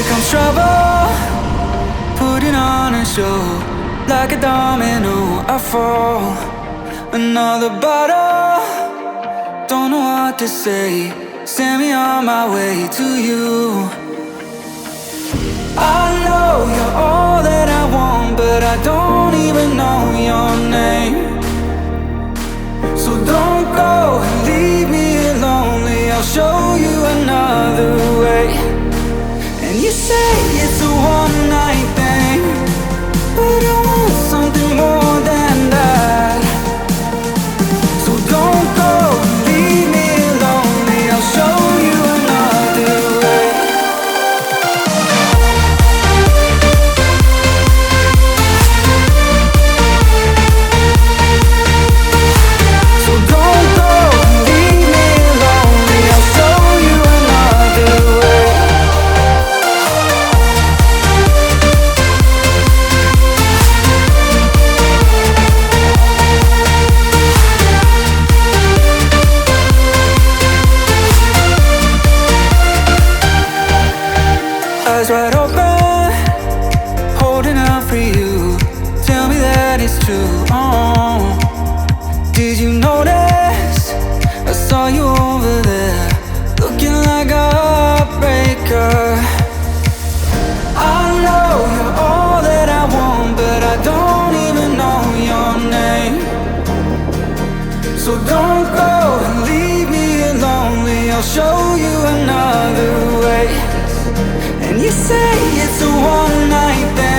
comes trouble, putting on a show. Like a domino, I fall. Another bottle, don't know what to say. Send me on my way to you. I know you're all that I want, but I don't even know your name. So don't go and leave me lonely, I'll show you another way. And you say it's a one-night thing, but I want something more than that. So don't go and leave me lonely, I'll show you another way. So don't go and leave me lonely, I'll show you another way. Eyes wide open, holding out for you. Tell me that it's true. Oh, did you notice? I saw you over there, looking like a heartbreaker. I know you're all that I want, but I don't even know your name. So don't go and leave me lonely, I'll show you another way. And you say it's a one-night thing,